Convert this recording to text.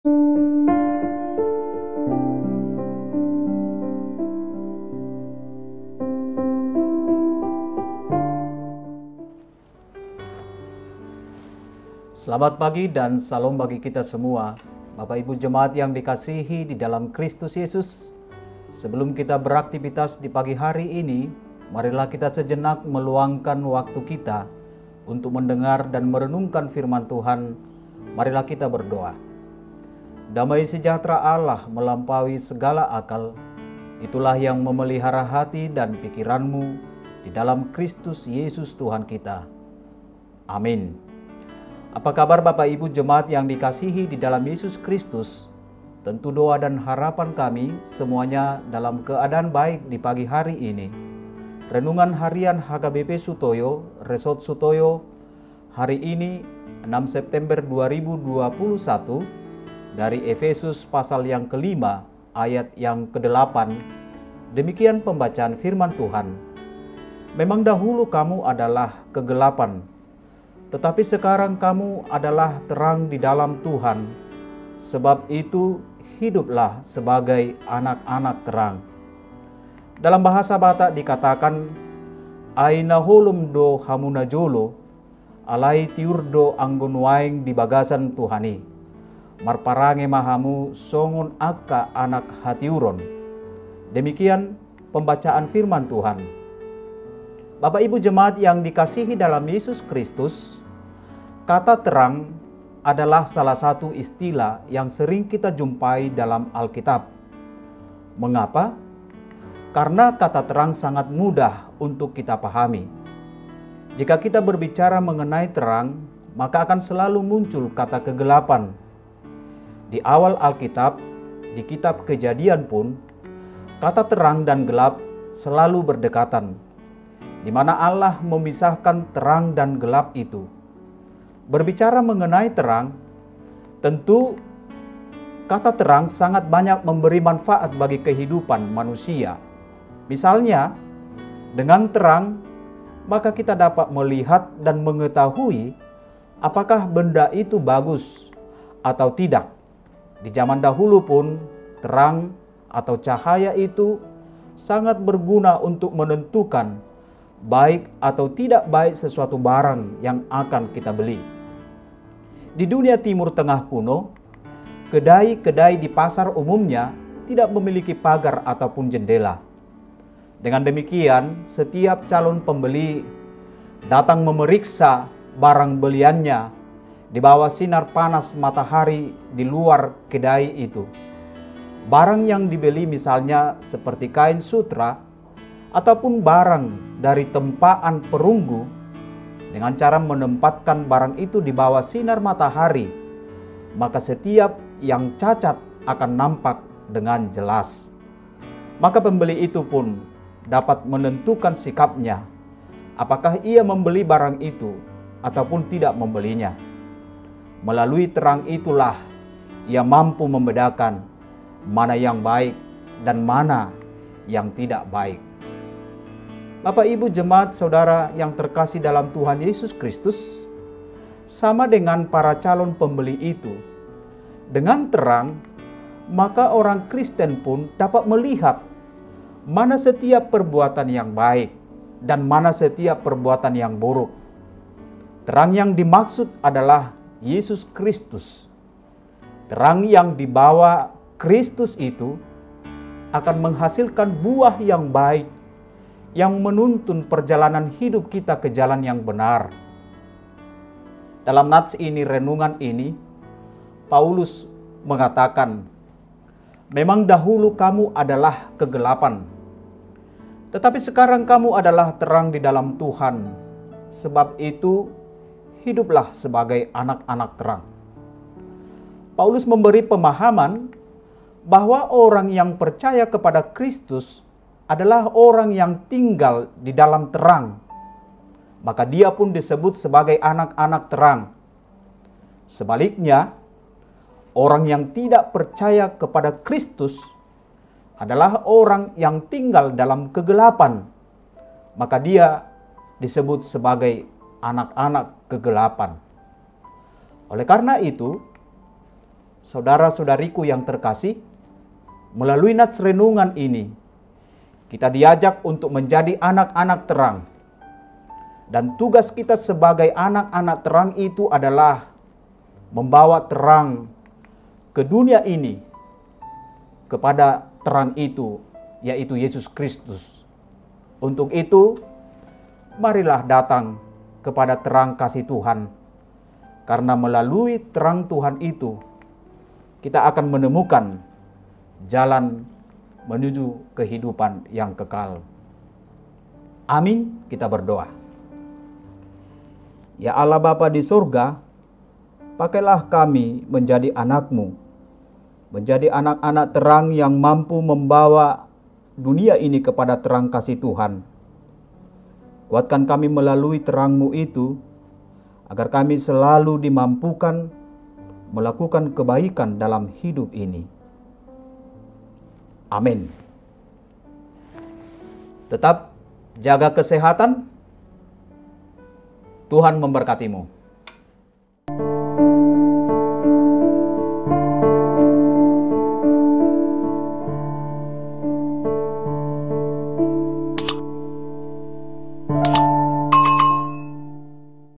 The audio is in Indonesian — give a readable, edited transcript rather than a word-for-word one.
Selamat pagi dan salam bagi kita semua, Bapak Ibu Jemaat yang dikasihi di dalam Kristus Yesus. Sebelum kita beraktivitas di pagi hari ini, marilah kita sejenak meluangkan waktu kita untuk mendengar dan merenungkan firman Tuhan. Marilah kita berdoa. Damai sejahtera Allah melampaui segala akal, itulah yang memelihara hati dan pikiranmu di dalam Kristus Yesus Tuhan kita. Amin. Apa kabar Bapak Ibu Jemaat yang dikasihi di dalam Yesus Kristus? Tentu doa dan harapan kami semuanya dalam keadaan baik di pagi hari ini. Renungan harian HKBP Sutoyo, Resort Sutoyo, hari ini 6 September 2021 dari Efesus pasal yang kelima ayat yang ke-8. Demikian pembacaan firman Tuhan. Memang dahulu kamu adalah kegelapan, tetapi sekarang kamu adalah terang di dalam Tuhan. Sebab itu hiduplah sebagai anak-anak terang. Dalam bahasa Batak dikatakan, Aina holum do hamuna jolo, alai tiurdo anggon waing di bagasan Tuhani. Marparange mahamu songon akka anak hatiuron. Demikian pembacaan firman Tuhan. Bapak Ibu Jemaat yang dikasihi dalam Yesus Kristus, kata terang adalah salah satu istilah yang sering kita jumpai dalam Alkitab. Mengapa? Karena kata terang sangat mudah untuk kita pahami. Jika kita berbicara mengenai terang, maka akan selalu muncul kata kegelapan. Di awal Alkitab, di kitab Kejadian pun, kata terang dan gelap selalu berdekatan, di mana Allah memisahkan terang dan gelap itu. Berbicara mengenai terang, tentu kata terang sangat banyak memberi manfaat bagi kehidupan manusia. Misalnya, dengan terang, maka kita dapat melihat dan mengetahui apakah benda itu bagus atau tidak. Di zaman dahulu pun, terang atau cahaya itu sangat berguna untuk menentukan baik atau tidak baik sesuatu barang yang akan kita beli. Di dunia Timur Tengah kuno, kedai-kedai di pasar umumnya tidak memiliki pagar ataupun jendela. Dengan demikian, setiap calon pembeli datang memeriksa barang beliannya di bawah sinar panas matahari di luar kedai itu. Barang yang dibeli misalnya seperti kain sutra ataupun barang dari tempaan perunggu, dengan cara menempatkan barang itu di bawah sinar matahari, maka setiap yang cacat akan nampak dengan jelas. Maka pembeli itu pun dapat menentukan sikapnya, apakah ia membeli barang itu ataupun tidak membelinya. Melalui terang itulah ia mampu membedakan mana yang baik dan mana yang tidak baik. Bapak Ibu Jemaat Saudara yang terkasih dalam Tuhan Yesus Kristus, sama dengan para calon pembeli itu, dengan terang, maka orang Kristen pun dapat melihat mana setiap perbuatan yang baik dan mana setiap perbuatan yang buruk. Terang yang dimaksud adalah Yesus Kristus. Terang yang dibawa Kristus itu akan menghasilkan buah yang baik, yang menuntun perjalanan hidup kita ke jalan yang benar. Dalam nats ini, renungan ini, Paulus mengatakan, memang dahulu kamu adalah kegelapan, tetapi sekarang kamu adalah terang di dalam Tuhan. Sebab itu, hiduplah sebagai anak-anak terang. Paulus memberi pemahaman bahwa orang yang percaya kepada Kristus adalah orang yang tinggal di dalam terang. Maka dia pun disebut sebagai anak-anak terang. Sebaliknya, orang yang tidak percaya kepada Kristus adalah orang yang tinggal dalam kegelapan. Maka dia disebut sebagai anak-anak kegelapan. Oleh karena itu, saudara-saudariku yang terkasih, melalui nats renungan ini, kita diajak untuk menjadi anak-anak terang. Dan tugas kita sebagai anak-anak terang itu adalah membawa terang ke dunia ini kepada terang itu, yaitu Yesus Kristus. Untuk itu, marilah datang kepada terang kasih Tuhan. Karena melalui terang Tuhan itu, kita akan menemukan jalan menuju kehidupan yang kekal. Amin, kita berdoa. Ya Allah Bapa di surga, pakailah kami menjadi anak-Mu, menjadi anak-anak terang yang mampu membawa dunia ini kepada terang kasih Tuhan. Kuatkan kami melalui terang-Mu itu, agar kami selalu dimampukan melakukan kebaikan dalam hidup ini. Amin. Tetap jaga kesehatan. Tuhan memberkatimu.